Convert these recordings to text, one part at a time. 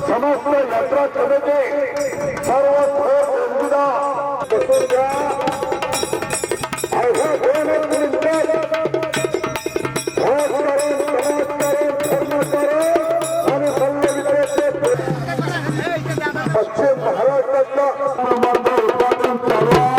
समस्त यात्रा कमिटी सर्व बसून घ्या. अवघ्या 2 मिनिटात पश्चिम महाराष्ट्रातलं उत्पादन चालू आहे.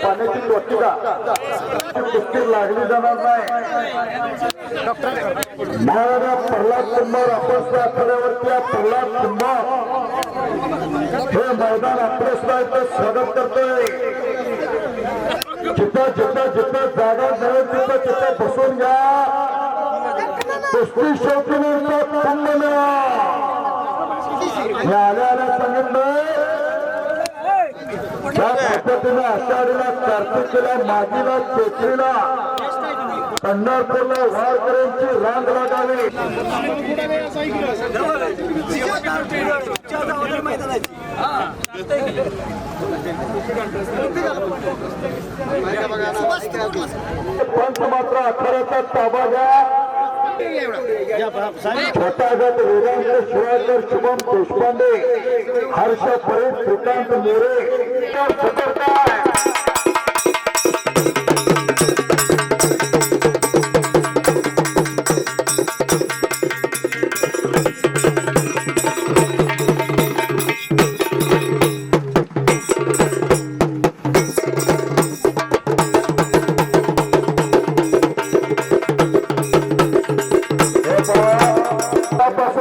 पाण्याची लोटीका कुस्ती लागली जाणार नाही. महाराजा प्रल्हाद कुंभार अपयश आठवड्यावरती प्रल्हाद कुंभार हे मैदान अपयशाचं स्वागत करतोय. जिथं जागा मिळेल तिथं बसून घ्या. कुस्ती शौकीनांचा कुंभ मेळा मी आल्याला सांगितलंय. त्या पद्धतीने आषाढीला, कार्तिकीला, मागीला, चैत्रीला पंढरपूरला वारकऱ्यांची रांग लागावी. पंच मात्र अखराचा ताबा घ्या. छोटा गट वेदांत शिवाकर, शुभम देशपांडे, हर्ष परेश, श्रीकांत मोरे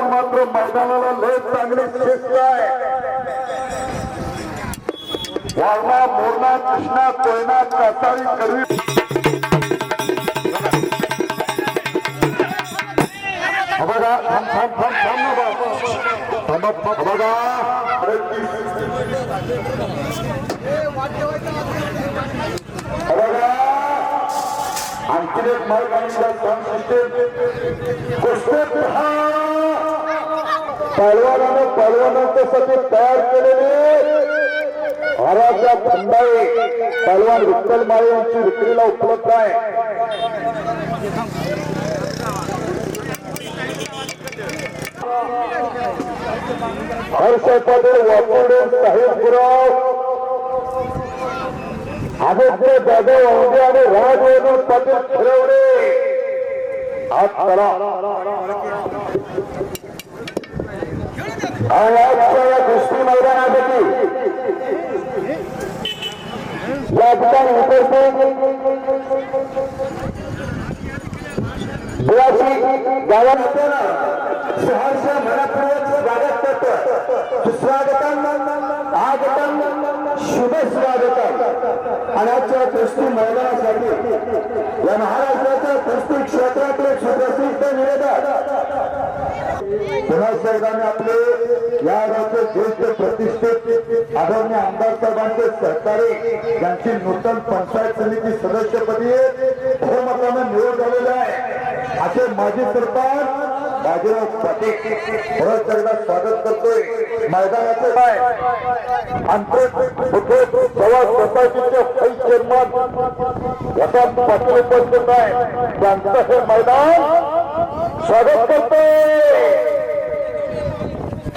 मात्र मैदानाला लय चांगली शिस्त आहे. वारणा, मोरणा, कृष्णा, कोयना, कासारी, करवी बघा. आणखी एक मार्गाचा पहलवानांसाठी तयार केलेले महाराजा खंडाळे पहलवान विठ्ठल माळे यांची विक्रीला उपलब्ध आहे. हर्ष पाटील, वाकोडे, साहेब गुराव, आदित्य जाधव औंधे आणि राजवर्धन पाटील खिरवडे हात करा. या कुस्ती मैदानासाठी या ठिकाणी उपस्थित गावामध्ये सहर्ष मनपूर्वक स्वागत करतो. सुस्वागतम, आगतम, शुभ स्वागतम. आणि आजच्या कुस्ती मैदानासाठी या महाराष्ट्राच्या कुस्ती क्षेत्रातील सुप्रसिद्ध निवेदक पुन्हा एकदा आपले या गावचे ज्येष्ठ प्रतिष्ठित आदरणीय आमदार साहेबांचे सहकारी यांची नूतन पंचायत समिती सदस्यपदी बहुमताने निवड झालेला आहे. असे माजी सरपंच बाजीराव पाटील परत एकदा स्वागत करतोय मैदानाचे काय जेव्हा सोसायटीचे व्हाईस चेअरमन वसंत पाटील उपस्थित आहे त्यांचं हे मैदान स्वागत करतोय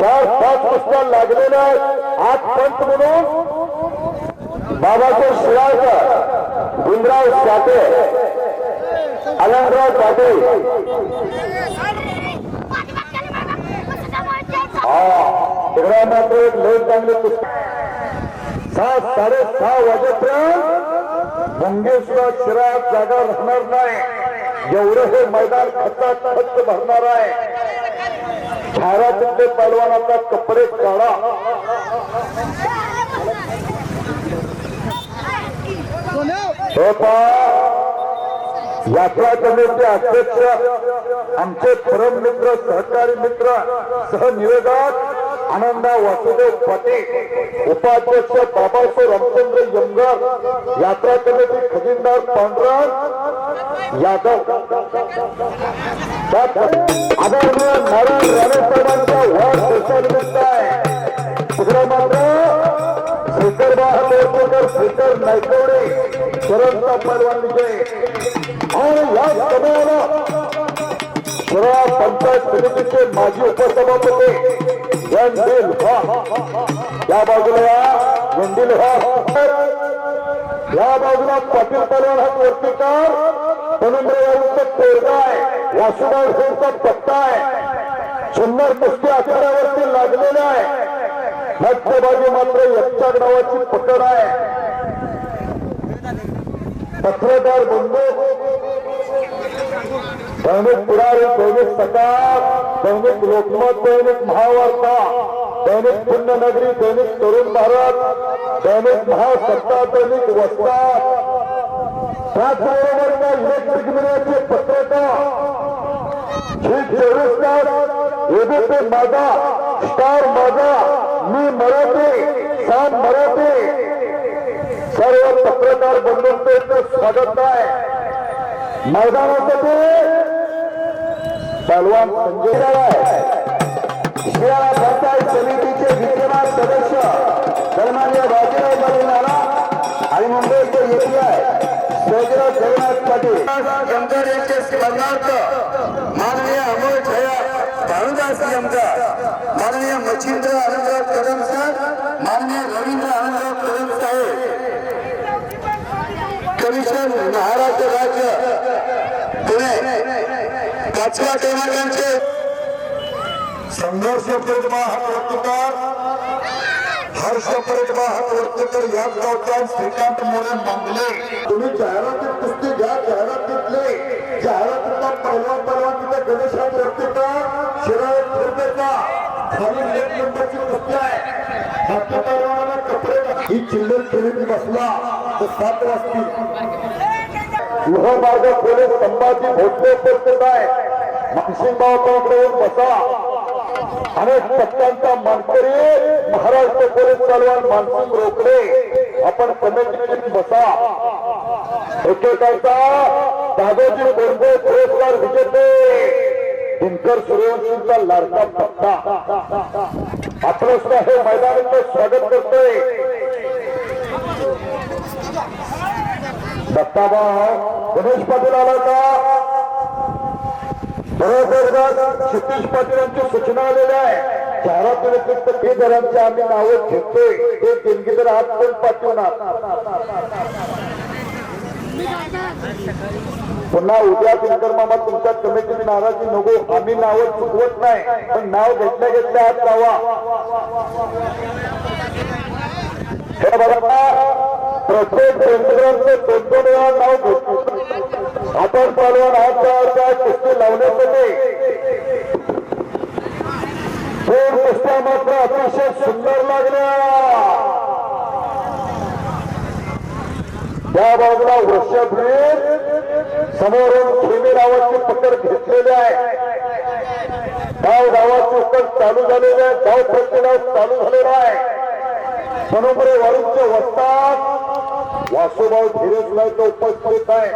4-5 कुस्त्या लागलेल्या आहेत आज पंच म्हणून बाबासाहेब शिराळकर भीमराव साठे अलंगराव पाटील तिकडे मात्र एक लय चांगले कुस्ती 7-6:30 वाजेपर्यंत मंगेशला शिराळात जागा राहणार नाही एवढं हे मैदान खचाखच भरणार आहे छायाचित्र पैलवानाचा कपडे काढा यात्रा कमिटीचे अध्यक्ष आमचे परम मित्र सहकारी मित्र सहनिवेदक आनंदा वासुदेव पाटील उपाध्यक्ष बाबासाहेब रामचंद्र यमगर यात्रा कमिटी खजिनदार पांडुरंग यादव आदरणीय नारायण राणेसाहेबांचा वाढदिवसानिमित्त आहे तिकडे मात्र श्रीकर बाहेर श्रीकर नायकवडे शरणचा पैलवान विजय आणि या सभेला शिराळा पंचायत समितीचे माजी उपसभापती या बाजूला या बाजूला पाटील पैलवान हा वर्तीकार धनुंद्रयांचा तोडगा आहे वासुदेव सिंगचा पट्टा आहे सुंदर कुस्ती आखाड्यावरती लागलेल्या आहे मध्यभागी मात्र एकच्या नावाची पकड आहे पत्रकार बंधू दैनिक पुढारी दैनिक सकाळ दैनिक लोकमत दैनिक महावार्ता दैनिक पुण्यनगरी दैनिक तरुण भारत दैनिक महासत्ता दैनिक वस्तात त्याचबरोबर इलेक्ट्रिक मीडियाचे पत्रकार श्री 24 तास एबीपी माझा स्टार माझा मी मराठी साम मराठी सर्व पत्रकार बंधूंचे स्वागत आहे मैदानासाठी पहलवान संजय शिराळा पंचायत समितीचे विद्यमान सदस्य सन्माननीय बाजीराव नाना आणि मुंबईचे एपीआय सोजराव जगन्नाथ पाटील यमगर यांचे स्मरणार्थ माननीय अमोल छया भानुदास यमगर माननीय मच्छिंद्र आनंदराव कदम साहेब माननीय रवींद्र आनंदराव कदम साहेब कमिशन महाराष्ट्र राज्य पुणे 5व्या क्रमांकाचे संघर्ष प्रतिभा वर्तुकार हर्ष प्रतिभा वर्तुकर या गावच्या श्रीकांत मोरे मंगले तुम्ही जाहिरातीत कुस्ती घ्या जाहिरातीतले जाहिरातीतला पहिला तिथे गणेश वर्तुकर शिराळे फिरतेचा खाली 1 नंबरची कुस्ती आहे बाकी पैलवानाला कपडे ही चिल्लर खेळीत बसला तर 7 वाजतील गृहमार्ग पोलीस संभाजी भोसले उपस्थित आहे मानसिंगबावकडे येऊन बसा अनेक टक्क्यांचा मानकरी महाराष्ट्र पोलीस पैलवान मानसिंग रोकडे आपण कमिटीत बसा एकेकाचा दादोजी बोरगे पुरस्कार विजेते दिनकर सूर्यवंशींचा लाडका पट्टा आपलं हे मैदानाचं स्वागत करतोय दत्ताभाऊ गणेश पाटील आला का बरोबर सतीश पाटील यांची सूचना आलेल्या आहे जाहिरात व्यतिरिक्त ते जणांचे आम्ही नावं घेतोय ते देणगी तर आज पण पाठवणार पुन्हा उद्या दिनकर मामा तुमच्या कमिटीची नाराजी नको आम्ही नावं चुकवत नाही पण नाव घेतल्या आज लावा हे बघा प्रत्येक केंद्रांचे 2-2 वेळा नाव घेतो आपण पैलवान हात कुस्ती लावण्यासाठी 2 कुस्त्या मात्र अतिशय सुंदर लागल्या त्या बाजूला वृषभवीर समोरून खेमी नावाची पकड घेतलेली आहे गावाची उत्तर चालू झालेली आहे गाव प्रतिनाव चालू झालेला आहे मनोपरे वाळूंचे वस्तात वासुभाऊ धीरजलायचं उपस्थित आहे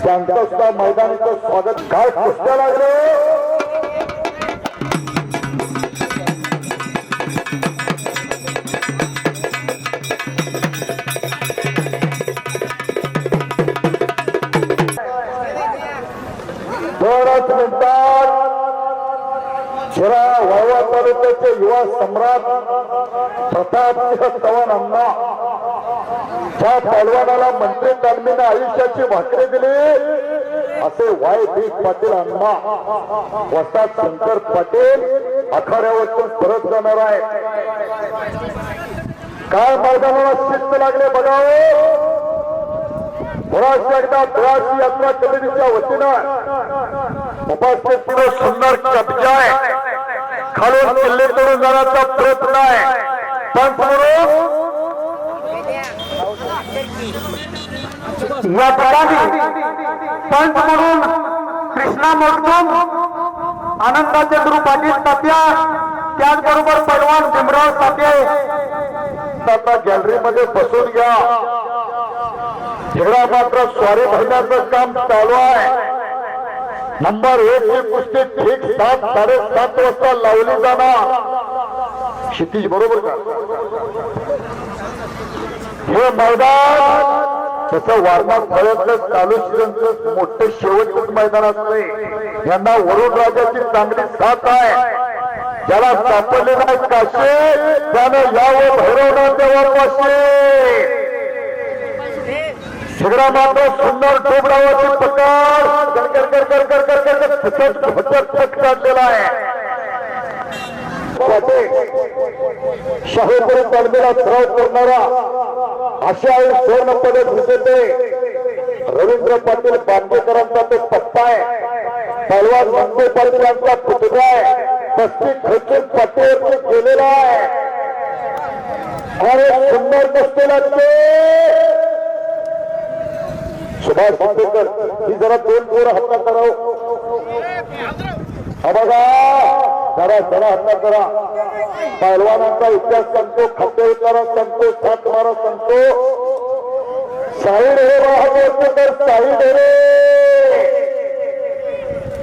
त्यांचं सुद्धा मैदानाचं स्वागत काय कुस्त्या लागले खरा वाळवा तालुक्याचे युवा सम्राट प्रतापसिंह चव्हाण अण्णा ज्या पहलवानाला मंत्री तालमीने आयुष्याची भाकरी दिली असे वाय बी पाटील अण्णा वस्ताद शंकर पाटील आखाड्यावरतून परत जाणार आहे. काय मैदानाला शिस्त लागले बघावे. पुन्हा एकदा धुळाची यात्रा कमिटीच्या वतीनं उपस्थित पुढे सुंदर कब्जा आहे. खालून किल्ले तोडून जाण्याचा प्रयत्न आहे. पण या ठिकाणी पंच म्हणून कृष्णा मोडकून आनंदाचे गुरु पाटील तात्या त्याचबरोबर पैलवान भीमराव साठे आता गॅलरीमध्ये बसून घ्या. इकडा मात्र स्वारी भरण्याचं काम चालू आहे. नंबर 1 ची कुस्ती ठीक 7:30 वाजता लावली जाणार. क्षितिज बरोबर का हे मैदान तसं वारमार प्रयत्न चालू त्यांचं मोठं शेवटचं मैदान असते. यांना वरुण राजाची चांगली साथ आहे. ज्याला सापडले नाही काशे त्यानं यावं भैरवनाथ देवापाशी. शिगडा मात्र सुंदर डोबडावाची पकड काढलेला आहे. शाहूपुरी तालमीला सराव करणारा आशियाई स्वर्ण पदक विजेते रवींद्र पाटील बांदेकरांचा तो पत्ता आहे. पहलवान मंगू पाटील यांचा पुतळा आहे. बस्ती खचून पाठीवरती गेलेला आहे आणि सुंदर बसलेला सुभाष बांदेकर ही जरा 2 पोरं हातात करावं. हा बघा जरा हातात करा. पहलवानांचा इतिहास सांगतो, खाते उतारा सांगतो, सात मारा सांगतो. साईड हे वाहत तर साईड रे.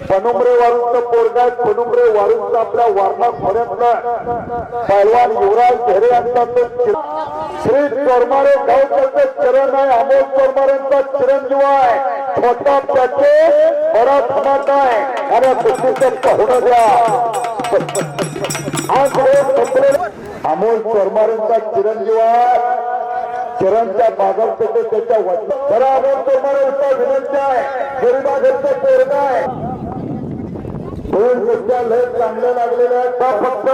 पनुमरे वारूंचं पोरगा पनुमरे वारूंचं आपल्या वारणा खोऱ्यातलं पहलवान युवराज झेरे यांचा तो श्री चोरमारे गावकरचं चरण आहे. अमोल चोरमारेंचा चिरंजीव आहे. छोटा त्याचे बडा धमाका आहे आणि कुस्तीचं पाहुणं द्या. अमोल चोरमारेंचा चिरंजीव आहे. चिरणच्या बाजारपेठेत त्याच्या जरा अमोल चोरमारेंचा विनंती आहे. गरीबा घरचं पोरगा आहे. 2 कुस्त्या लय चांगल्या लागलेल्या आहेत. फक्त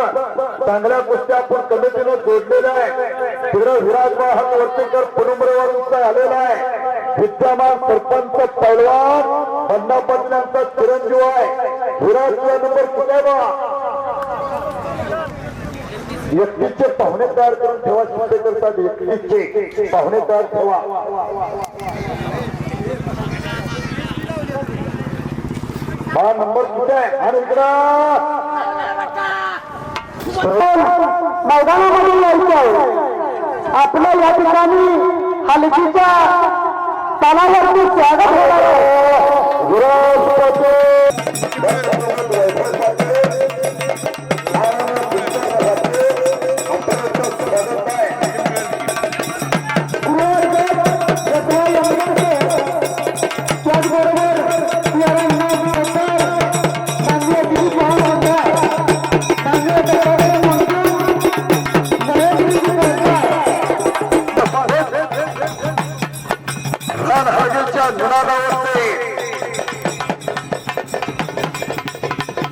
चांगल्या कुस्त्या आपण कमिटीनं जोडलेल्या आहे. तिकडे विराज वाहक वर्तेकर पनुमरेवारूंचा आलेला आहे. विद्यमान सरपंच पहलवान अण्णा पाटील यांचा चिरंजीव आहे. विराजचा नंबर कुठे बा व्यक्तीचे पाहुणे तयार करून ठेवा. शिंदेकरसाठी व्यक्तीचे पाहुणे तयार ठेवा. हा नंबर कुठे आहे आणि इकडं मैदानामध्ये यायचं आहे. आपल्या या ठिकाणी हलकीच्या तालावरती स्वागत होणार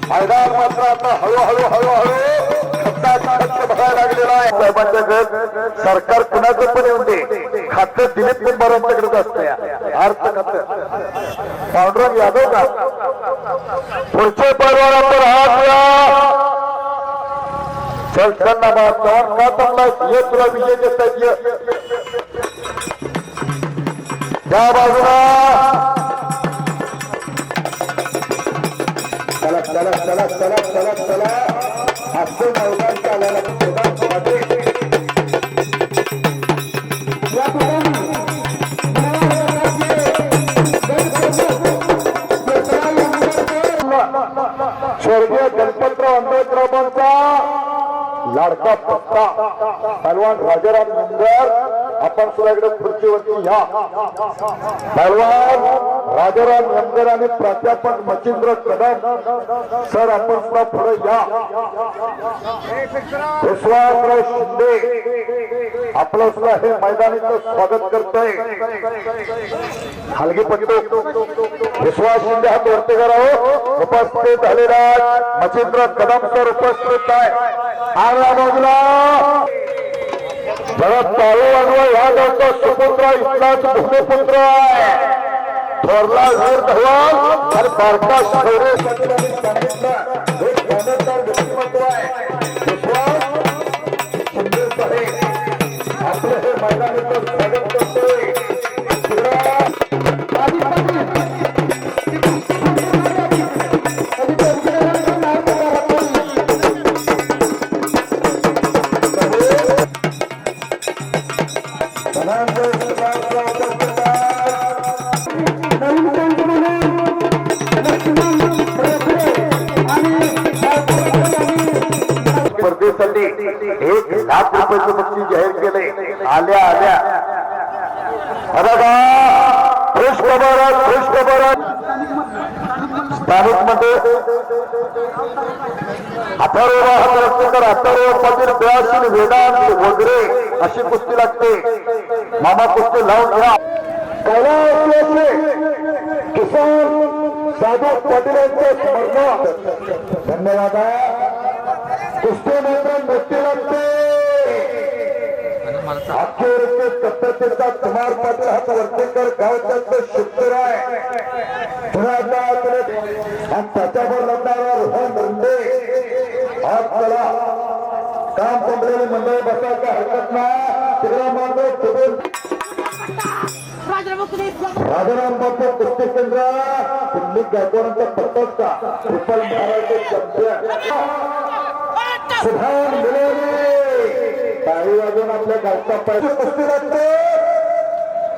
मैदान मात्र आता हळूहळू बघायला लागलेला आहे. साहेबांच्या घर सरकार कुणाचं पण येऊन दे खातं दिलीप मेंबरांच्याकडेच असतं. अर्थ खातं पांडुरंग यादव का पुढचे परिवारावर हात द्या. चल चल ना बा चव्हाण का चांगला ये तुला विजय देता त्या बाजूला चला चला चला चला चला चला असं मैदान चालायला स्वर्गीय गणपतराव आंबेडकरांचा लाडका पत्ता पहलवान राजाराम नंबर आपण सुद्धा इकडे खुर्चीवरती घ्या. पहलवान राजाराम यमगर आणि प्राध्यापक मच्छिंद्र कदम सर आपण सुद्धा पुढे या. विश्वासराव शिंदे आपलं सुद्धा हे मैदानीचं स्वागत करतोय. हलगी पट्टू विश्वास शिंदे हात वरती करावं. उपस्थित झालेला मच्छिंद्र कदम सर उपस्थित आहे. आगळ्या बाजूला जरा चालू अनवय ह्या गावचा सुपुत्र इथलाच भूमिपुत्र आहे. थोरला वीर धवन आणि बारका शौर्य सांगितलं एक मान्यतार व्यक्तिमत्व आहे. विश्वास शिंदे साहेब आपलं हे मैदानाचं स्वागत करतोय. स्पर्धेसाठी 1,00,000 रुपयाचं बक्षीस जाहीर केले. आल्या आल्या स्थानिक मध्ये अथर्व पाटील बेळाशील वेदांत वगैरे अशी कुस्ती लागते. मामा कुस्ती लावून घ्या. किसान साधू पाटील यांचे स्मरण. धन्यवाद. कुस्ती मैदान मोठी लागते. अखेर कत्तरचा कुमार पाटील हात वर्तेकर गावचा शिक्षक आहे. आणि त्याच्यावर लढणारा रोहन रुंडे. आज चला काम संपलेली मंडळी बसायचा हरकत नाही. तिकडे मार्ग राजाराम बापू कुस्ती केंद्र दिल्ली गायकवाडांचा पत्ता ट्रिपल महाराष्ट्र चॅम्पियन सुभान मिळवले. काही वाजून आपल्या गावचा पैसे कुस्ती लागते.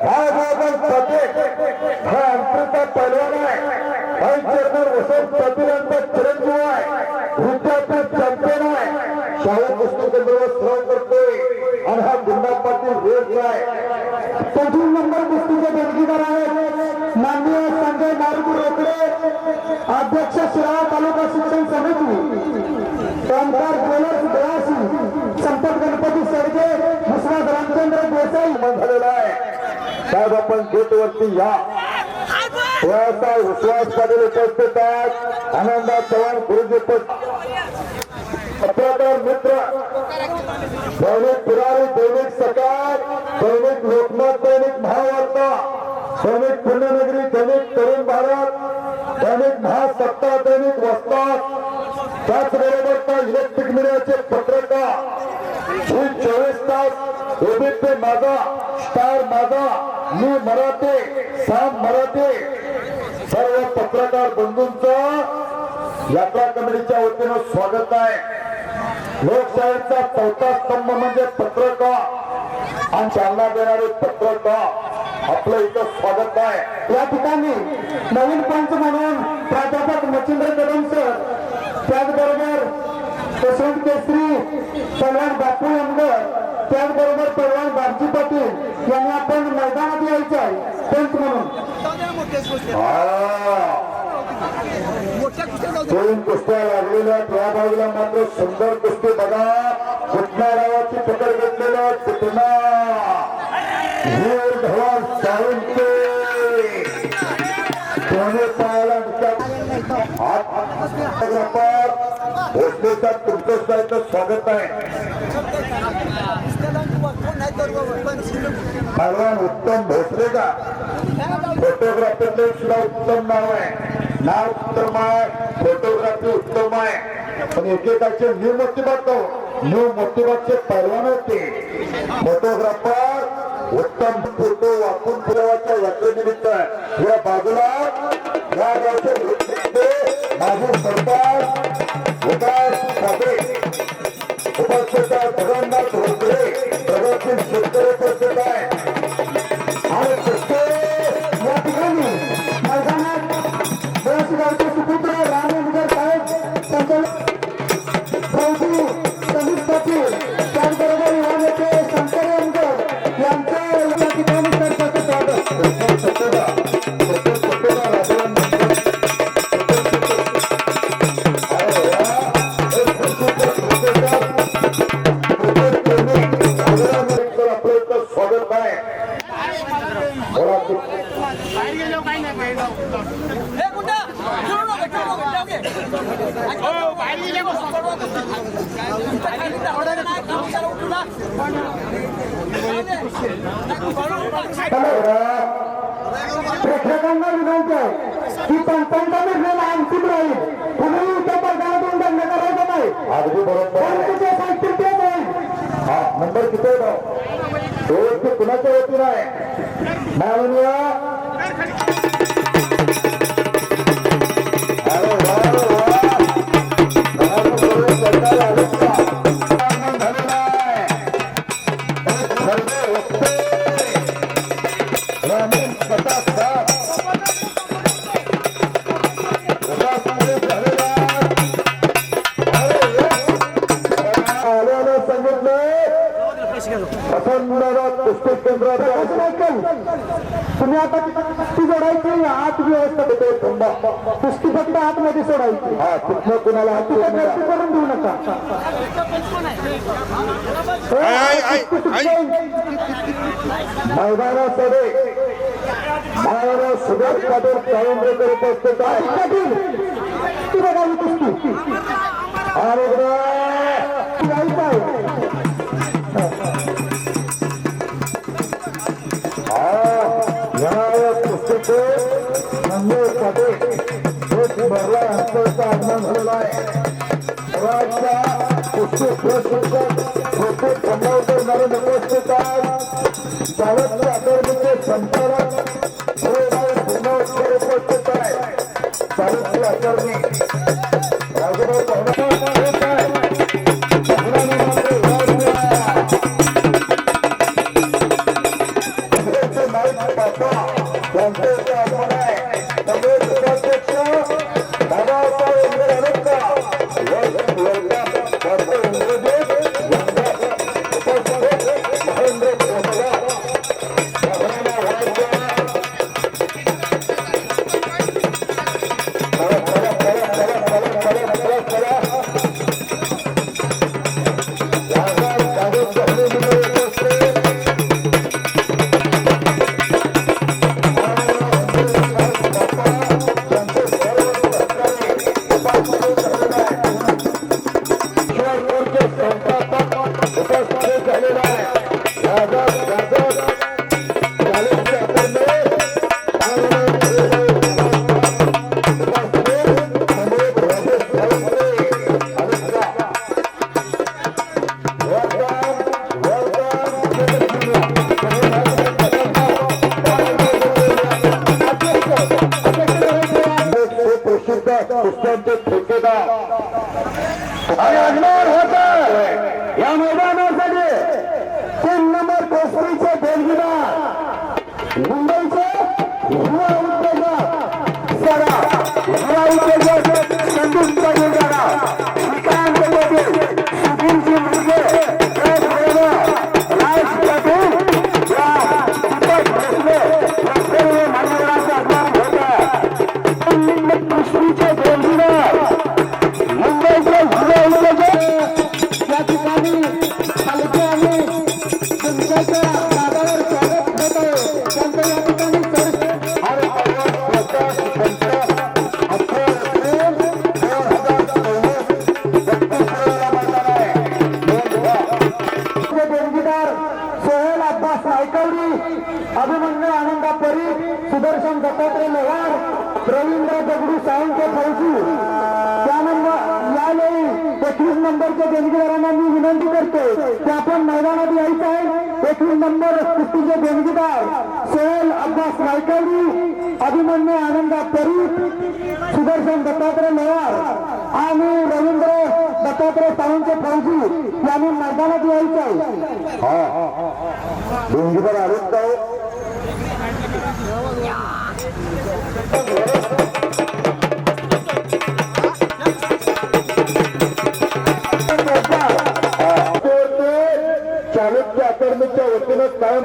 हा वाजन प्रत्येक हा अंतरचा पैलवान आहे. भाई चेअरमन वसंत पाटील यांचा चिरंजीव आहे. विद्यापीठ चॅम्पियन आहे. शाहू कुस्ती केंद्रावर सराव करतोय आणि हा गुंडा पाटील रेस आहे. 3 नंबर कुस्तीचे देणगीदार आहेत माननीय संजय नारगू रोकडे अध्यक्ष शिराळा तालुका शिक्षण समिती. कामगार ज्वेलर्स बेळाशी संपत गणपती सरगे विश्वास रामचंद्र देसाई झालेला आहे. साहेब आपण गेट वरती या. व्यवसाय विश्वास पाटील उपस्थित आहेत. आनंदा चव्हाण गुरुजी पत्रकार मित्र दैनिक पुरारी दैनिक सकाळ दैनिक लोकमत दैनिक महावार्ता दैनिक पुण्यनगरी दैनिक तरुण भारत दैनिक महासत्ता दैनिक वस्तात त्याचबरोबर त्या इलेक्ट्रिक मीडियाचे पत्रकार 24 तास एबीपी माझा स्टार माझा मी मराठे साम मराठे सर्व पत्रकार बंधूंचं यात्रा कमिटीच्या वतीनं स्वागत आहे. लोकशाहीचा चौथा स्तंभ म्हणजे पत्रकार आणि चालना देणारे पत्रकार आपलं इथं स्वागत आहे. या ठिकाणी नवीन पंच म्हणून प्राध्यापक मच्छिंद्र कदम सर त्याचबरोबर यशवंत केसरी पहलवान बापू यमगर त्याचबरोबर पहलवान बापजी पाटील यांनी आपण मैदानात यायचं आहे पंच म्हणून. दोन कुस्त्या लागलेल्या त्या बाजूला मात्र सुंदर कुस्ती बघा. कुठल्या गावाची पकड घेतलेल्या कुठला वीर धवन साळुंके दोन्ही पायाला भोसलेचा तुमचं सुद्धा स्वागत आहे. भगवान उत्तम भोसले का फोटोग्राफीतले सुद्धा उत्तम नाव आहे. नाव उत्तम आहे. फोटोग्राफी उत्तम आहे. पण एकेकाचे न्यू मोतीबागचे पैलवान होते. फोटोग्राफर उत्तम फोटो वापरून पुरावाच्या यात्रेनिमित्त या बाजूला या गावचे माझे सरपंच विकास ठाकरे उपस्थित आहे. भगवंतनाथ रोकडे प्रगतशील शेतकरी उपस्थित आहे. आणि या ठिकाणी मैदानात गावचे सुपुत्र रामेंद्र साहेब संचालक प्रभू समीर पाटील त्याचबरोबर युवा नेते शंकर यमगर यांचं या ठिकाणी स्वागत. प्रेक्षकांना विनंती आहे की पंचांचा निर्णय अंतिम राहील. कुणीही त्या पदाला दंड करायचा नाही. अगदी बरोबर. साहित्य तेच आहे. हा नंबर किती आहे भाऊ? तो कुणाच्या वतीनं आहे माननीय तुम्ही आता ती जोडायची आत व्यवस्था देते. कुस्ती फक्त आतमध्ये सोडायची. हा तिथनं कुणाला हात करून देऊ नका. मैदानाकडे महाराज सुभाष पाटील काळुंबरेकर उपस्थित आहे. ती बघावी कुस्ती आणि भरला हस्ताचा आगमन झालेला आहे. कुस्ती प्रशिक्षक उपस्थित आहेत. चालकच्या अकॅडमीचे संचालक उपस्थित आहे. चालकची अकॅडमी या मैदानासाठी 3 नंबर कोसरीचे देणगीदार मुंबईचे युवा उद्योजक संदीप पाटील श्रीकांत पाटील सुधीरजी मुंगे राज पाटील दीपक भोसले या सर्व मान्यवरांचा आगमन होत आहे. 3 नंबर कोसरीचे देणगीदार मुंबईचे युवा उद्योजक या ठिकाणी पालखी आणि तुमच्याच्या दादावर स्वागत होत आहे. त्यांचं या ठिकाणी देणगीदार सोहेल अब्बास नायकवडी, अभिमन्यू आनंदा परीख, सुदर्शन दत्तात्रय लोहार, रवींद्र दगडू सावंत फौजी. त्यानंतर यावेळी 21 नंबरच्या देणगीदारांना मी विनंती करतो की आपण मैदानात यायचं आहे. 21 नंबर कुस्तीचे देणगीदार सोहेल अब्बास नायकवडी, अभिमन्यू आनंदा परीख, सुदर्शन दत्तात्रय लोहार आणि रवींद्र दत्तात्रय सावंत फौजी यांनी मैदानात यायचं आहे. देणगीदार आलेत का? चालकच्या अकॅडमीच्या वतीनं कायम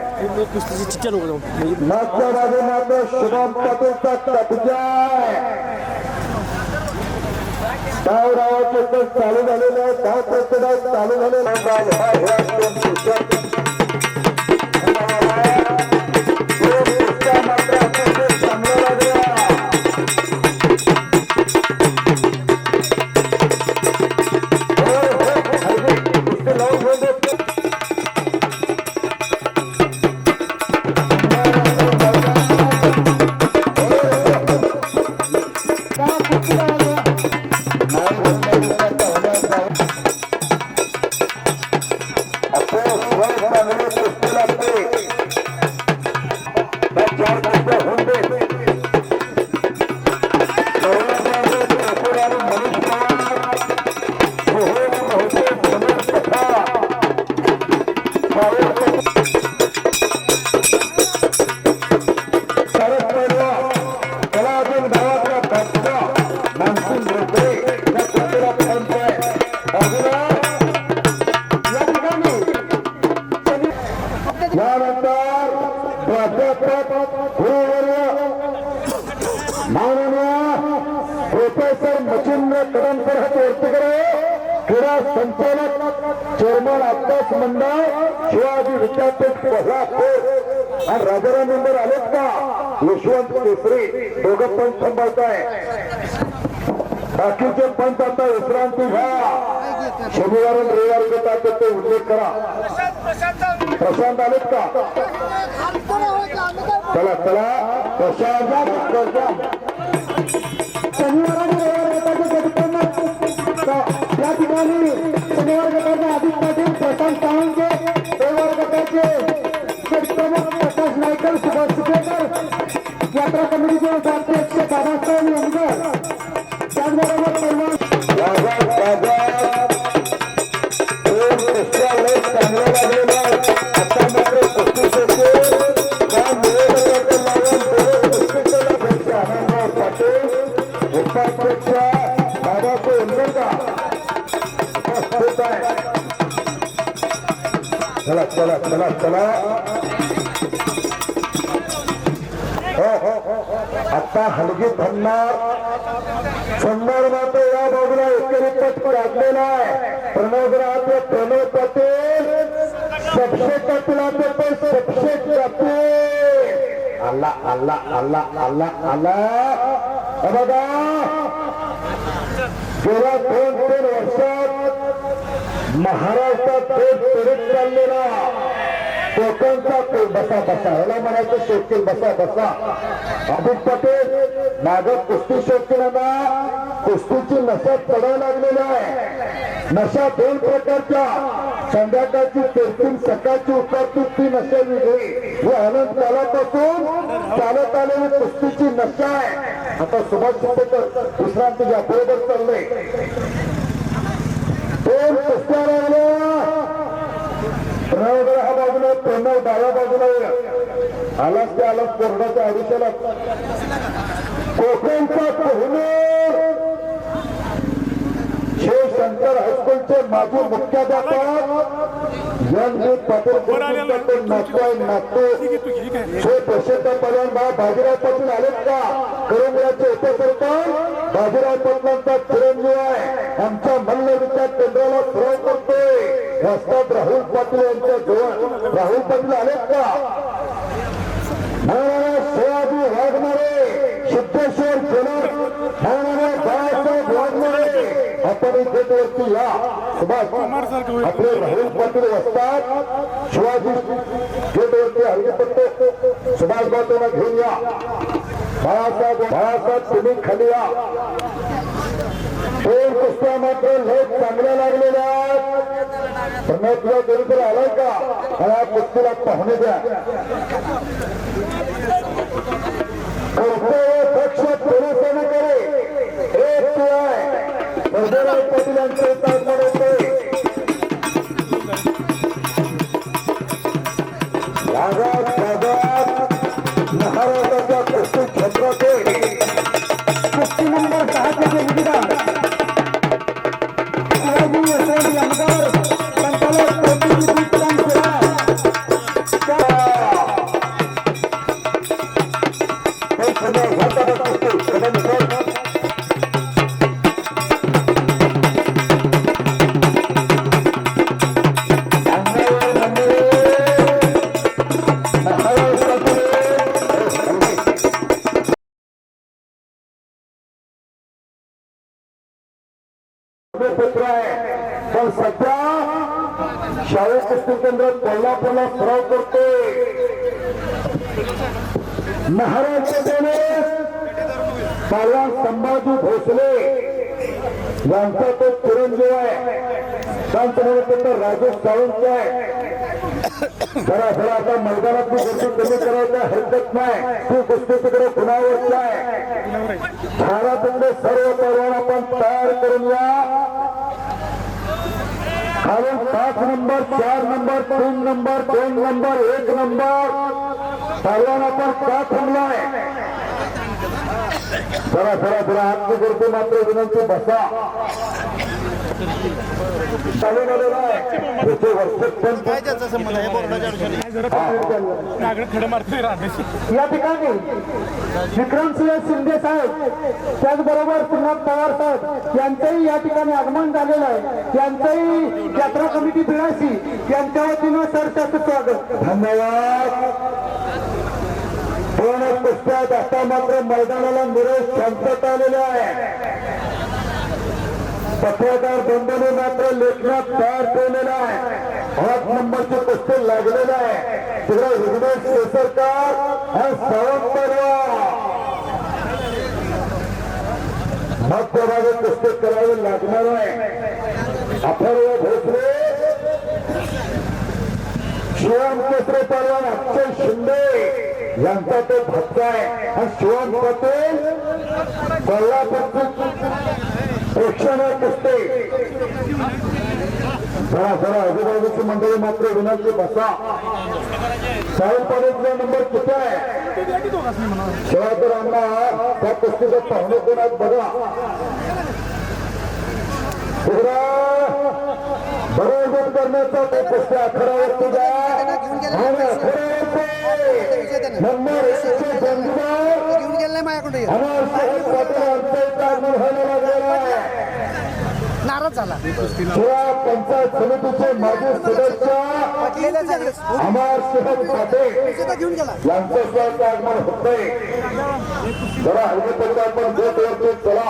मागच्या बाजू मात्र शुभम पाटीलचा कब्जा. डावरावाचे तर चालू झालेले आहे. धाव प्रतिडाव चालू झालेला मात्र अतिशय चांगला लागला. संचालक चेअरमन अभ्यास मंडळ शिवाजी विद्यापीठ कोल्हापूर आणि राजाराम मेंबर आलेत का यशवंत केसरी दोघं पण थांबवताय बाकीचे पंच आता विश्रांती घ्या शनिवार आणि रविवार घेतात ते उल्लेख करा प्रशांत आलेत का चला चला प्रशांत शनिवार आणि रविवार गटाचे या ठिकाणी शनिवार गटाचे आदित्य पाटील प्रशांत सावंगे रविवार गटाचे प्रमुख प्रकाश नायकर सुभाष सुपेकर यात्रा कमिटीचे अध्यक्ष बाबासाहेब लोणकर त्याचबरोबर चांगलं लागलेलं आता मात्र पाटील उपाध्यक्ष बाबासाहेब चला चला चला चला आता हलगी धरणार संदर्भात या बाजूला एकेरीपट लागलेला आहे प्रणव पाटील सबसे कपिलाचे पण सबसे कपिल आला आला आला आला आला बघा गेल्या 2-3 वर्षात महाराष्ट्रात तरीत चाललेला कोकणचा बसा बसा याला म्हणायचं शौकीन बसा बसा अभित पटेल मागं कुस्ती शौकीनांना कुस्तीची नशा चढायला लागलेली आहे नशा 2 प्रकारच्या संध्याकाळची तेरतीन सकाळची उतरती ती नशा वेगळी ही आनंद कालापासून चालत आलेली कुस्तीची नशा आहे आता सुभाष सुपेकर विश्रांती घ्या बरोबर चाललंय 2 कुस्त्या लागल्या प्रणव हा बाजूला प्रणव डाव्या बाजूला आलाच ते आलाच कोरडाच्या आयुष्याला कोकणचा कोहिनूर शिवशंकर हायस्कूलचे माजी मुख्याध्यापक जनजीत पाटील नागतो हे प्रसिद्ध पलवान बाजीराव पाटील आलेत का करंगळ्याचे उपसरपंच बाजीराव पाटलांचा चिरंजीव आहे आमच्या मल्लविद्या केंद्राला सराव करतोय रस्त्यात राहुल पाटील यांच्या जवळ राहुल पाटील आलेत का शिवाजी वाघमारे सिद्धेश्वर केलर बाळासाहेब वाघमारे आपण गेटवरती या सुभाष आपले राहुल पाटील असतात शिवाजी गेटवरती हलके पडतो सुभाष बाजूला घेऊन या बाळासाहेब तुम्ही खाली या 2 कुस्त्या मात्र लय चांगल्या लागलेल्या प्रणव तुला बरोबर आलाय का मला कुस्तीला पाहुणे द्या पक्ष पोलिसांना करे एक शिवाय सर्जेराव पाटील यांचे ताजमहल होते महाराष्ट्राच्या कुस्ती क्षेत्राचे कुस्ती नंबर 6 चे विजेता शिवाजी यशवंत यमगार संचालक पुत्र आहे पण सध्या शाळा कुस्ती केंद्रात कोल्हापूरला सराव करतोय महाराष्ट्राने पहलवान संभाजी भोसले यांचा तो चिरंजीव आहे त्यांचं राजेश सावंत आहे जरा आता मैदानातली गोष्टी कमी करायला हरकत नाही ती गोष्टी तिकडे गुणावरची आहे भारतातले सर्व पहलवान आपण तयार करून या खालून 5 number 4 number 3 number 2 number 1 number पहलवान आपण का थांबलाय जरा आत्मगर्दी मात्र विनंती बसा चालू झालेला आहे पुढचे वर्ष काय त्याचा संबंध आहे बोर्डाच्या या ठिकाणी विक्रमसिंह शिंदे साहेब त्याचबरोबर पुन्हा पवार साहेब यांचंही या ठिकाणी आगमन झालेलं आहे. यांचंही यात्रा कमिटी बिळाशी यांच्या वतीनं सरचं स्वागत. धन्यवाद. पूर्ण कुस्त्यात आता मात्र मैदानाला निरोष शांतता आलेला आहे. पत्रकार बंधूने मात्र लेखनात तयार ठेवलेला आहे. 8 नंबरचे कुस्ते लागलेले आहे. तिकडे विघ्नेश केसरकर आणि सावंत मध्यभागी कुस्ते करावे लागणार आहे. अथर्व भोसले, शिवम केसरे पहलवान अक्षय शिंदे यांचा तो भक्ता आहे आणि शिवम पटेल कोल्हापूरचे प्रेक्षणीय कुस्ते. जरा आजूबाजूची मंडळी मात्र विनंती बसा. साहेब पडेलचा नंबर किती आहे शिवाजीराव अण्णा त्या कुस्तीचा पाहुणे कोण आहेत बघा. बरोबर करण्याचा ते कुस्ती 11 व्यक्तीचा नंबर 1 बंधुभाव घेऊन गेलं नाही माझ्याकडे अमर साहेब पाटील यांचा आगमन व्हायला लागलेला आहे. नाराज झाला शिवा पंचायत समितीचे माजी सदस्य अमर साहेब पाटील घेऊन गेला यांचं सुद्धा आगमन होतंय. जरा हलके आपण गेटवरती चला.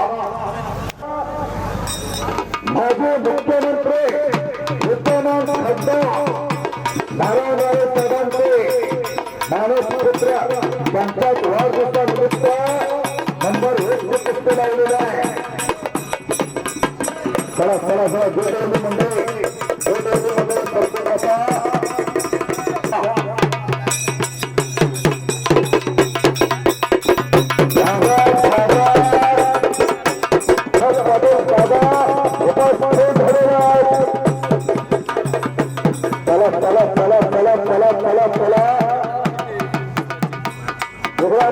माजी मुख्यमंत्री विद्यमान खासदार नारायणराव साहेबांचे मानसपुत्र पंचायत वाढदिवसानिमित्त नंबर 1 कुस्ती लावलेला आहे. चला गेटवरती मंडळी करतो बसा.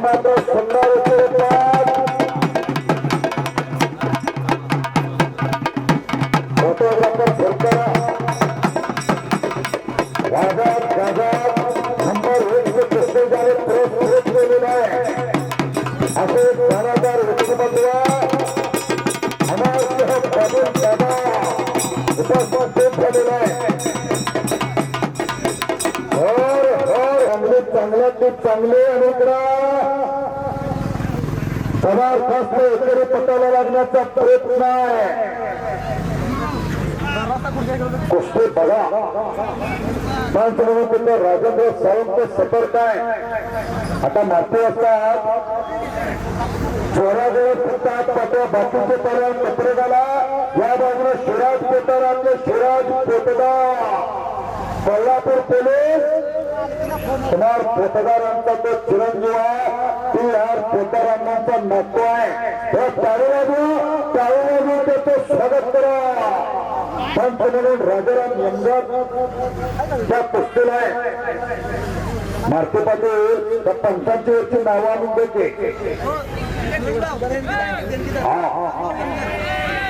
मात्र सुंदर फोटोग्राफर फिरकरा नंबर 1 कुस्ती झाले प्रेस केलेला आहे. असे दानादार व्यक्तिमत्व अमरसिंह पाटील दादा उपस्थित झालेला आहे. चांगले आणि जबरदस्त एकेरी पटायला लागण्याचा प्रयत्न आहे. कुस्ती बघा राजेंद्र सावंत सतर्क आहे. आता माती असतात जोराजवळ फुटतात पाठवा बाकीचे पर्याय पत्रकाला या बाजूला शिराज पोतदारांचे शिराज पोतदार कोल्हापूर पोलीस कुमार पोतदारांचा तो चिरंजीव आहे. ती यार पोतदारांचा नातू आहे. त्याचं स्वागत करा. पंच म्हणून राजाराम यंगर त्या कुस्तीला आहे. मारुती पाटील त्या पंचांची वरची नावं आणून द्यायचे.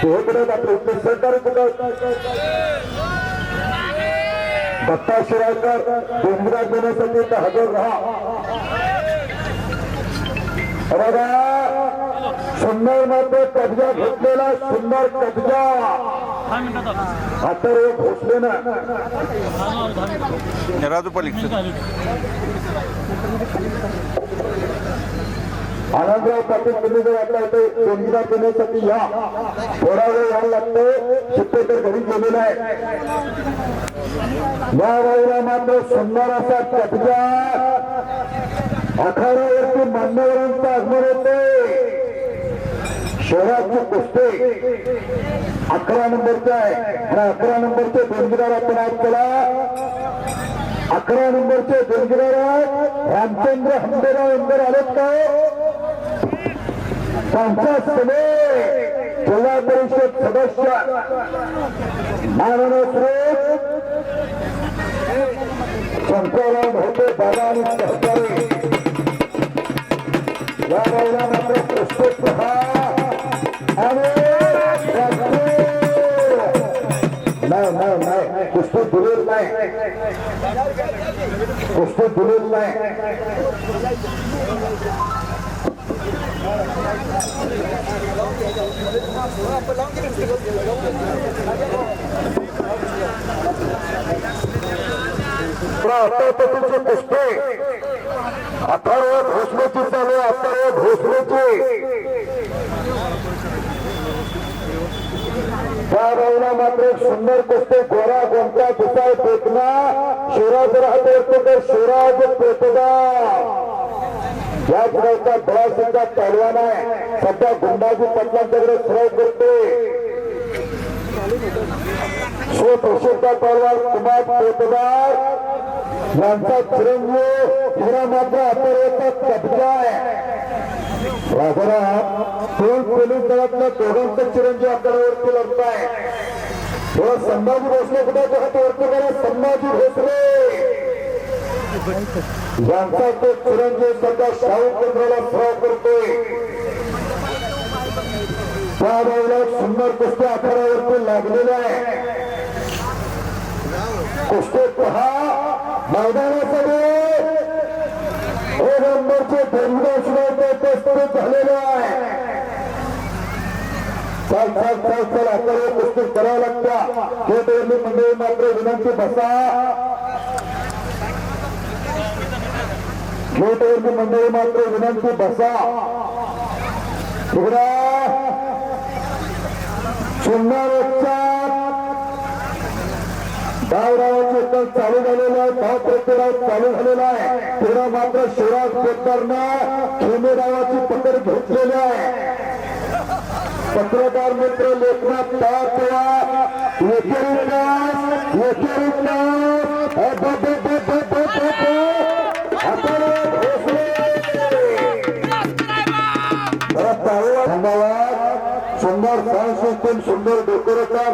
तिकडे आपले उत्तर सरकार कुठं दत्ता शिराळकर डोंगरात देण्यासाठी इथं हजर राहा. बघा सुंदर मध्ये कब्जा घेतलेला सुंदर कब्जा आता भोसले ना राजू पलीकडे आनंदराव पाटील तुम्ही जर आता इथे डोंगरात देण्यासाठी या. थोडा वेळ यायला लागतो. शिट्टेकर घरी गेलेला आहे. या वेळेला मात्र सुंदर असा कब्जा आखाड्यावरती मान्यवरांचं आगमन होते. शहराची कुस्ती 11 नंबरचे आहे आणि 11 नंबरचे डोंगरावर आपण आज केला. 11 नंबरचे डोंगरावर रामचंद्र हंबेराव इंदर आलेत का त्यांच्या समेत जिल्हा परिषद सदस्य माननीय श्री संचालन होते दादा आणि सहकारी या वेळेला मात्र प्रस्तुत आणि नाही कुस्ती दिलेली नाही, कुस्ती दिलेली नाही. तुमचे कुस्ती अथर्व भोसलेची चालू, अथर्व भोसलेची. त्या बाजूला मात्र एक सुंदर कुस्ती गोरा गोमटा दुसाय पेटना शिवराज राहते शिवराज पेटदार याच गावचा बळासिंगचा पहलवान आहे. सध्या गुंडाजी पटलांच्याकडे सराव करते. प्रसिद्ध पहलवान कुमार पेटदार यांचा चिरंजीव हिरा मात्र अथर्वचा कब्जा आहे. दोन पोलीस दलातल्या दोघांचा चिरंजीव आकड्यावरती लढत आहे. संभाजी भोसले कुठे हातावरती करा, संभाजी भोसले यांचा तो चिरंजीव सध्या शाहू केंद्राला सराव करतोय. त्या बाजूला सुंदर कुस्ती आखाड्यावरती लागलेल्या आहे. कुस्ती पहा मैदानामध्ये एक नंबरचे प्रस्तुत झालेले आहे. चल आता कुस्ती करावं लागत्या. गेटवरली मंडळी मात्र विनंती बसा, गेटवरली मंडळी मात्र विनंती बसा. तिकडा सुंदरच्या डावरावाचे तर चालू झालेलं आहे, धाव प्रतिडाव चालू झालेला आहे. तिकडा मात्र शिवराज पेटदारनं खेमे डावाची पकड घेतलेली आहे. पत्रकार मित्र लेखनात तयार ठेवा. सुंदर साऊंड सिस्टम, सुंदर डेकोरेटर,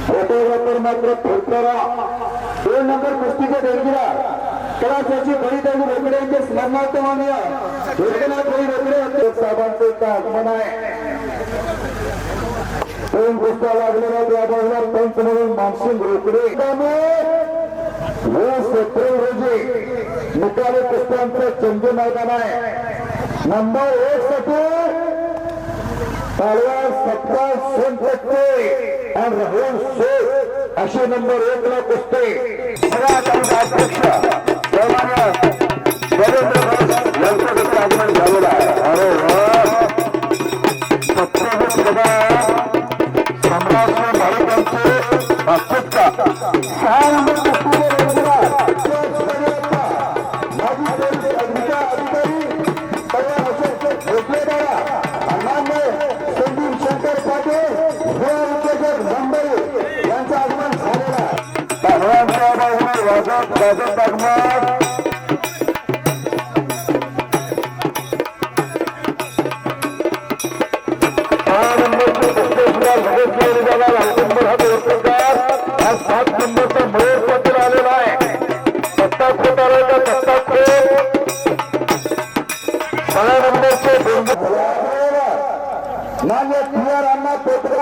फोटोग्राफर मात्र फिरकरा. 2 नंबर कुस्तीचे डेंगिरा कलाशाची बळी त्यांनी रोकड्यांचे स्मरणार्थ मानूया. एकनाथ बळी रोकडे साहेबांचे इथं आगमन आहे. 2 कुस्त्या लागलेल्या त्या बाजूला पंच म्हणून मानसिंग रोकडे. 20 एप्रिल रोजी निकाली कुस्त्यांचं चंदू मैदान आहे. नंबर 1 साठी तलवार सत्ता सोनटक्के आणि राहुल शेख अशी नंबर 1 ला कुस्ती. सगळ्यात अध्यक्ष देवेंद्र यांचं आगमन झालेलं आहे. अरे सम्राट भारतांचे वास्तवता 6 नंबर मान्य PR अण्णा पेटकर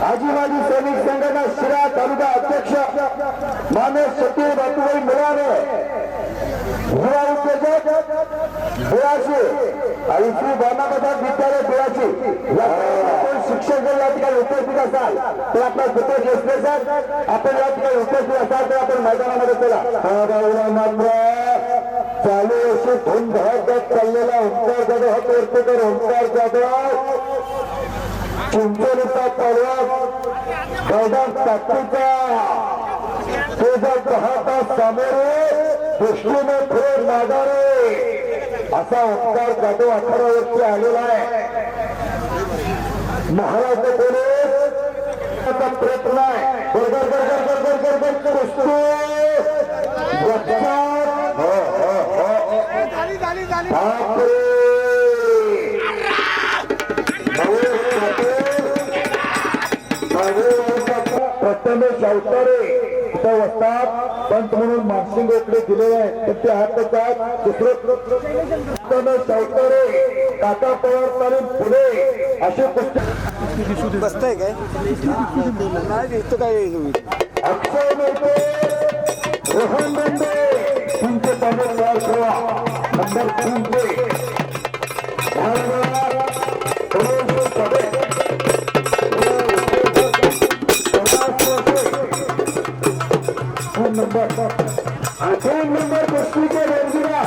आजीबाजी सैनिक संघटना शिरा तालुका अध्यक्ष मान्य सचिव बातुबाई मिळाले युवा उद्योजक 82 आणि श्री बाणाप्रसाद विद्यालय 82 शिक्षक जर या ठिकाणी उपस्थित असाल तर आपला सुपर घेतले सर आपण या ठिकाणी उपस्थित असाल तर आपण मैदानामध्ये चला. मात्र चालू अशी धुमधडाक्यात चाललेला ओंकार जाधव हात वरती कर. ओंकार जाधव चिंचोलीचा पलवान मैदान ताकदीचा ते जर पाहता सामोरे दृष्टीने थोर मागारे असा ओंकार जाधव 18 वर्षी आलेला आहे. महाराष्ट्र पोलीस प्रयत्न आहे. प्रथमेश अवतारे इथं वस्तात पंच म्हणून मानसिंग रोकडे दिलेले आहेत. पण ते हात दुसरं प्रथमेश अवतारे काका पवार तालीम पुणे असे पुस्तक बसतंय काय नाही इथं काय अक्षय मेहते रोहन बेंडे तुमचे पहिले नंबर 3 नंबर कुस्तीचे रणजिरा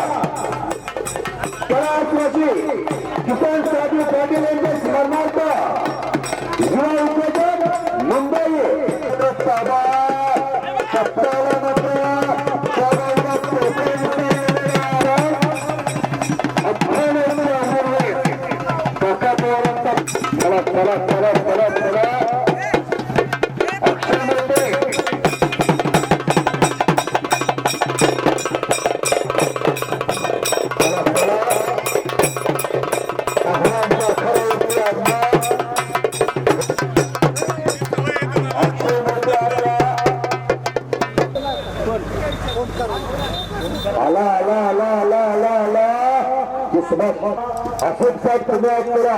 कलाश्वाची किसन साधू पाटील यांच्या स्मरणार्थ युवा उद्योजक मुंबई ताबा सत्तावन्न मात्र चला चला चला चला चला अक्षय मेहते आला आला आला आला आला आला अशोक साहेब तुम्ही आज करा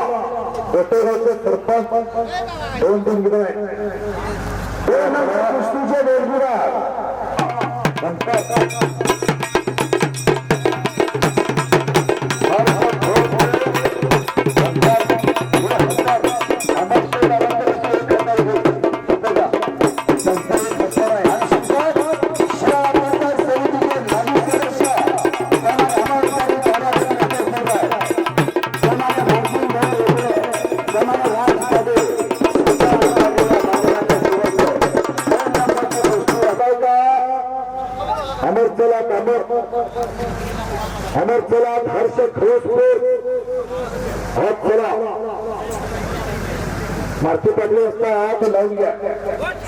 गोटेगावचे सरपंच 2-3 गिरा कुस्तीचे वेगवेगळा अमर चला हर्ष घोषपूर हात चला मारती पडली असता हात लावून घ्या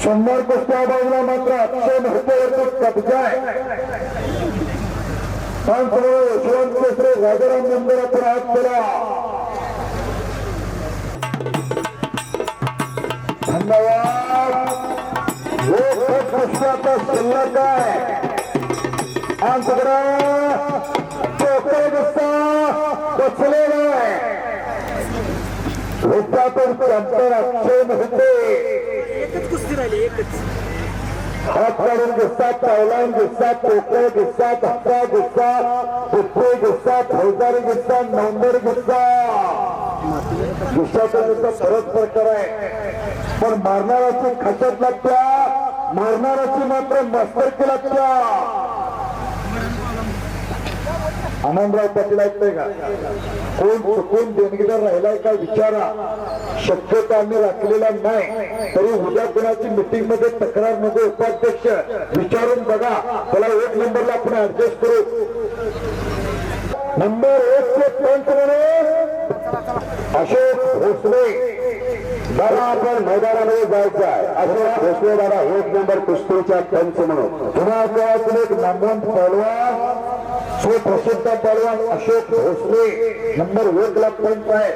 100 कुस्त्या बाजूला मात्र अक्षय मेहतेवरती कब्जा आहे 5 यशवंत केसरे राजाराम मंदिरात हात चला धन्यवाद कुस्त्याचा शिल्लक आहे हात काढून गुस्सा पावलान गुस्सा पोकळ गुस्सा धक्का गुस्सा बुट्टे गुस्सा फौजदारी गुस्सा नवंदर गुस्सा गुस्साचा गुस्सा फरक प्रकार आहे पण मारणाराची खचत लागत्या मारणाराची मात्र मस्तकी लागत्या आनंदराव पाटील ऐकतंय का कोण चुकून देणगीदार राहिलाय का विचारा शक्यता आम्ही राखलेला नाही तरी उद्या कोणाची मीटिंग मध्ये तक्रार मध्ये उपाध्यक्ष विचारून बघा त्याला 1 नंबरला आपण ऍडजस्ट करू नंबर 1 चे पंच म्हणून अशोक भोसले दादा आपण मैदानामध्ये जायचं आहे अशोक भोसले दादा 1 नंबर कुस्तीच्या पंच म्हणून पुन्हा गावातील एक नामवंत पहलवान सुप्रसिद्ध पहलवान अशोक भोसले नंबर 1 ला पंच आहे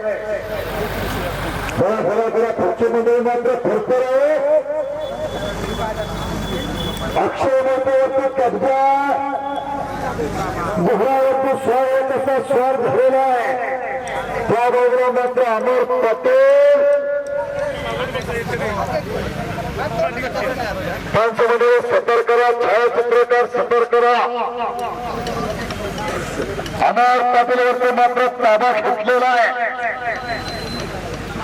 बड़ा बड़ा बड़ा पुढची मंडळी मात्र फरफर आहे अक्षय मेहतेवरती कब्जा बुहरावरती स्वर कसा स्वर झालेला आहे त्या बाजूला मात्र अमर पटेल पंचमंडळी सतर्क करा छायाचित्रकार सतर्क करा अमर पाटीलवरती मात्र ताबा घेतलेला आहे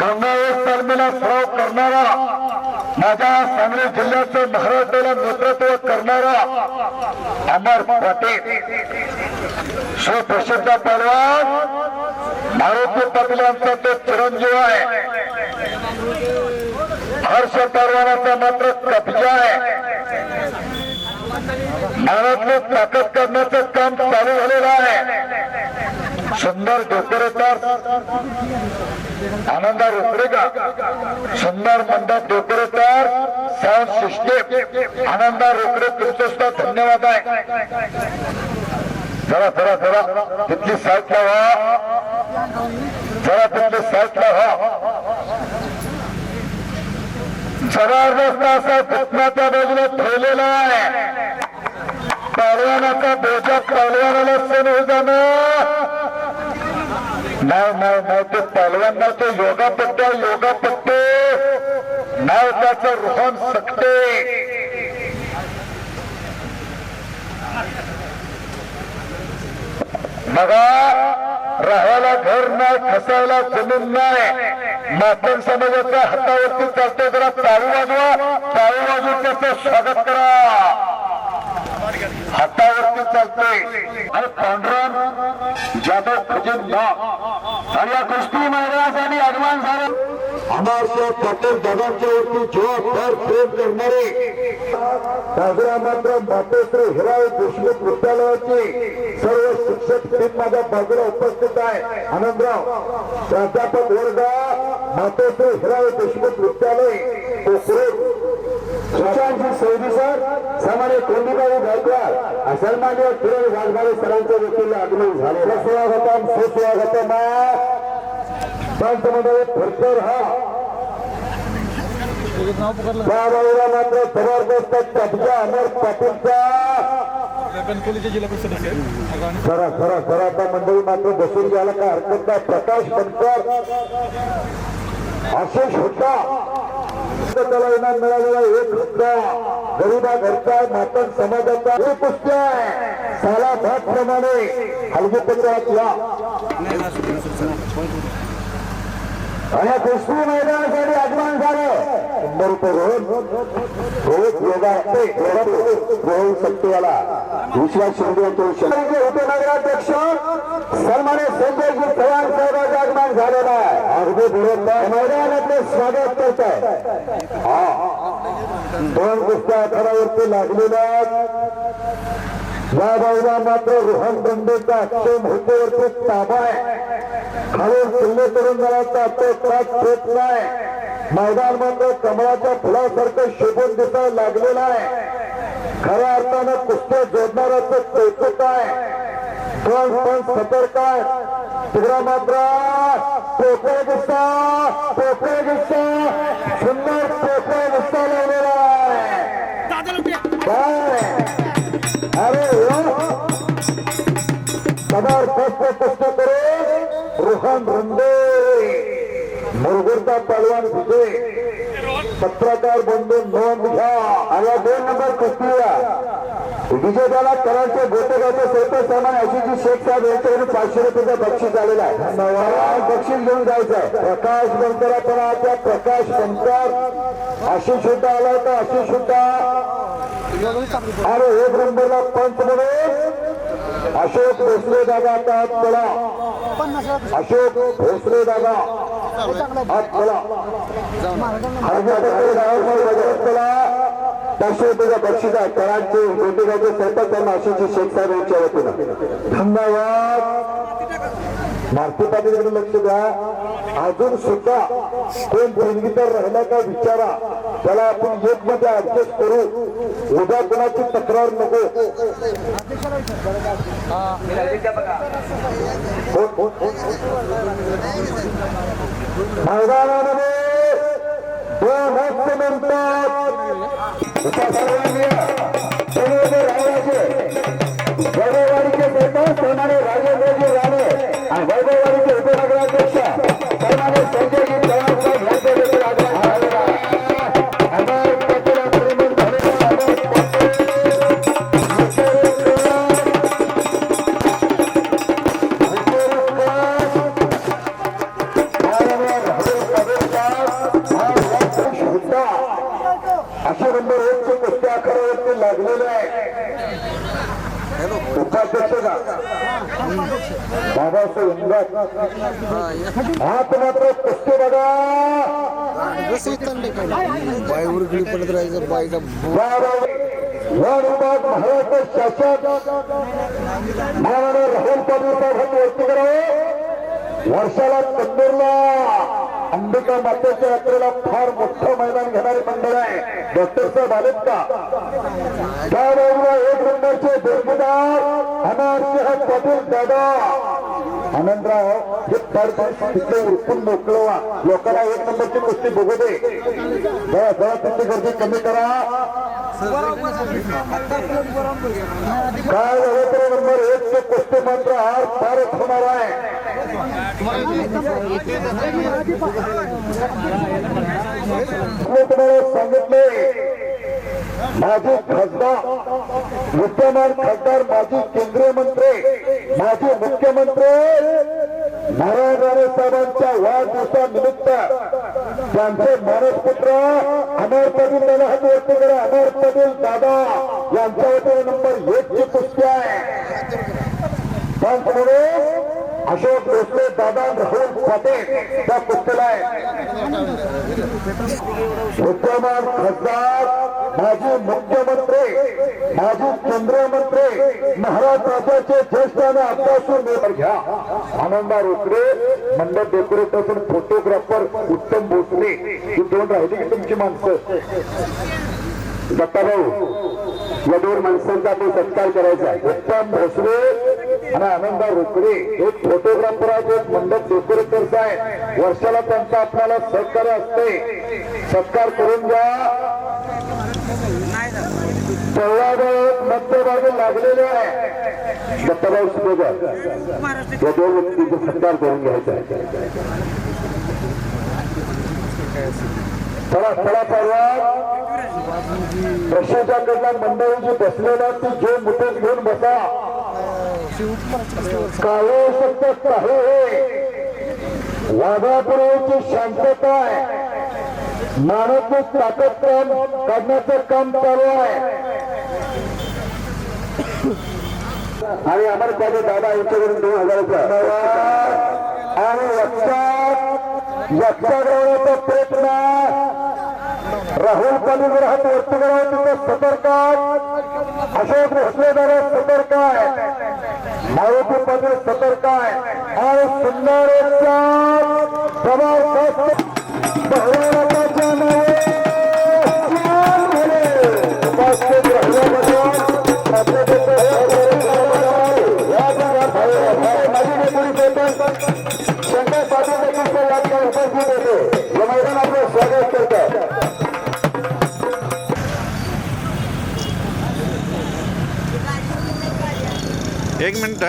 गंगावेश तालमीला सराव करणारा माझ्या सांगली जिल्ह्याचं महाराष्ट्राला नेतृत्व करणारा अमर पाटील सुप्रसिद्ध पहलवान मारुती पाटील यांचा तो चिरंजीव आहे हर्ष पहलवानाचा मात्र कब्जा आहे महाराष्ट्रात ताकद करण्याचं काम चालू झालेलं आहे सुंदर डेकोरेटर आनंदा रोकडे का सुंदर मंडप डेकोरेटर साऊंड सिस्टीम आनंदा रोकडे तुमचं सुद्धा धन्यवाद आहे जरा जरा जरा तिथली साईडला व्हा जरा तिथली साईडला व्हा जबरदस्त असा घटनाच्या बाजूला ठेवलेला आहे पहलवानाचा बोजा पहलवानाला सण हो जाणं नाही ते पहलवान नाही, ते योगापट्टे नाव त्याचं रोहन सकटे. बघा, राहायला घर नाही, खसायला जमीन नाही, मातंग समाजाच्या हातावरती चालते. जरा टाळी वाजून त्याचं स्वागत करा. हातावरती चालते आणि पांडुरंग जाधव खजिनदार आणि या कुस्ती मैदानासाठी आगमन झालं. अनारशा पाटील दादांच्या वरती जबाबदार प्रेम करणारे साजरा मात्र मातोश्री हिराव देशमुख विद्यालयाचे सर्व शिक्षक टीम माझ्या बाजूला उपस्थित आहे. आनंदराव प्राध्यापक वर्ग मातोश्री हिराव देशमुख विद्यालय कोकरूड, सुशांतजी सैनी सर, सामान्य कोंडीबाई गायकवाड, सन्मान्य किरण वाघमारे सरांच्या वतीने आगमन झाले. सुस्वागतम पंचमंडळ फरकर बाबाईला मात्र जबरदस्त कब्जा अमर पाटीलचा. खरा आता मंडळी मात्र बसून घ्यायला काय हरकत नाही. प्रकाश बनकर, आशिष होता, त्याला इनाम मिळालेला एक होता. गरीबा घरचा मातंग समाजाचा हे पुस्तक आहे. साला भात प्रमाणे हलगी पंचायतला आणि कुस्ती मैदानासाठी आगमन झालं. रोहन सत्तेवाला विश्वास शिंदे होते नगराध्यक्ष सन्मान्य संजयजी चव्हाण साहेबांचं आगमन झालेलं आहे. अगदी बरोबर मैदानातले स्वागत करत आहे. दोन कुस्त्या आखाड्यावरती लागलेल्या या बाजूला मात्र रोहन बंडेचा अक्षय मोठेवरती ताबा आहे. खाली किल्ले करून जाण्याचा प्रयत्न नाही. मैदान मात्र कमळाच्या फुलासारखं शोभून दिसायला लागलेलं आहे. खऱ्या अर्थानं कुस्त्या जोडणाऱ्याचं कौतुक आहे. पण सतर्क आहे. तिकडा मात्र पोकळ गुस्सा सुंदर पोकळ गुस्सा लावलेला आहे. अरे जबरदस्त कुस्ती करून रोहन रंदे मुरगुरचा पहलवान विजय. पत्रकार बंधू नोंद घ्या. आणि 2 नंबर कुस्तीला विजेत्याला कराडचे गोटेगावचे सर्वसामान्य आशिषजी शेख साहेब यांच्याकडून 500 रुपयाचं बक्षीस आलेलं आहे. बक्षीस घेऊन जायचं आहे. प्रकाश बनकर आपण आता प्रकाश बनकर आशिष होता आला होता. आशिष होता अरे 1 नंबरला पंच म्हणून अशोक भोसले दादा आता चला. अशोक भोसले दादा हात चला. 500 रुपयाचा बक्षीस आहे. कराडचे गोटेगावचे सरपंच आशिषजी शेख साहेब यांच्या वतीनं धन्यवाद. भारती पाटीलकडे लक्ष द्या. अजून सुद्धा कोण देणगी तर राहिला का विचारा. त्याला आपण एक मध्ये ऍडजस्ट करू. उद्या कोणाची तक्रार नको. मैदानामध्ये 2 मिनिटात वैभववाडीचे सरपंच सन्मान्य राजेंद्रजी राणे आणि वैभववाडीचे उपनगराध्यक्ष सन्मान्य संजयजी चव्हाण साहेब यांचे देखील आगमन झालेलं आहे. अशा नंबर 1 चे कुस्ती आखाड्यावरती लागलेले आहे. उपाध्यक्ष का बाबासाहेब इंगत हात मात्र कुस्ती बघा. बाईवर गिळी पडत राहायचं. बाईचा वन विभाग महाराष्ट्र शासन माननीय राहुल पाटील साहेबांनी वरती करावे. वर्षाला कंदूरला अंबिका मातेच्या यात्रेला फार मोठं मैदान घेणारे मंडळ आहे. डॉक्टर साहेब आलेत का? त्याबरोबर 1 नंबरचे देणगीदार अनारसिंह पाटील दादा आनंदराव हे तिथे उरकून मोकळवा लोकांना एक नंबरची कुस्ती बघू दे जरा जरा तिथे गर्दी कमी करा काय झालं तर नंबर 1 चे कुस्ती मात्र हार फारच होणार आहे तुम्हाला सांगितले माजी खासदार विद्यमान खासदार माजी केंद्रीय मंत्री माजी मुख्यमंत्री नारायण राणे साहेबांच्या वाढदिवसानिमित्त त्यांचे मानसपुत्र अमर पाटील दादा हात वरती करा अमर पाटील दादा यांच्या वतीने नंबर 1 ची कुस्ती आहे त्याचमुळे अशोक भोसले दादा राहुल पाटील त्या कुस्तीला आहे विद्यमान खासदार माजी मुख्यमंत्री माजी केंद्रीय मंत्री महाराज राज्याचे ज्येष्ठ आणि अभ्यासू नेते घ्या आनंदा रोकडे मंडप डेकोरेटर फोटोग्राफर उत्तम भोसले ही 2 राहिली की तुमची माणसं दत्ताभाऊ या 2 माणसांचा आपण सत्कार करायचा उत्तम भोसले आणि आनंदा रोकडे एक फोटोग्राफर आहेत एक मंडप डेकोरेटर्स आहे वर्षाला त्यांचा आपल्याला सहकार्य असते सत्कार करून घ्या मध्यभागी लागलेले आहे दत्ताभाऊ सुभेदार या 2 व्यक्तींचा सत्कार करून घ्यायचा आहे चला चला परवा प्रशासनाकडल्या मंडळी जी बसलेल्या ती जे मुठीत घेऊन बसा काळे सत्य काही वाघापुरीची शांतता आहे मानवची ताकद काम काढण्याचं काम चालू आहे आणि आम्हाला त्याचे दादा यांच्याकडून 2000 आणि लक्षात ठेवण्याचा प्रयत्न राहुल पाटील हात वरती करावं तिथं सतर्क अशोक भोसले दादा सतर्क आहे मारुती पाटील सतर्क आहे आणि सुंदर जबरदस्त बहुराष्ट्राच्या नावे उपस्थित राहिल्याबद्दल शंकर पाटील देखील उपस्थित होते या मैदान आपलं स्वागत करतात एक मिनिट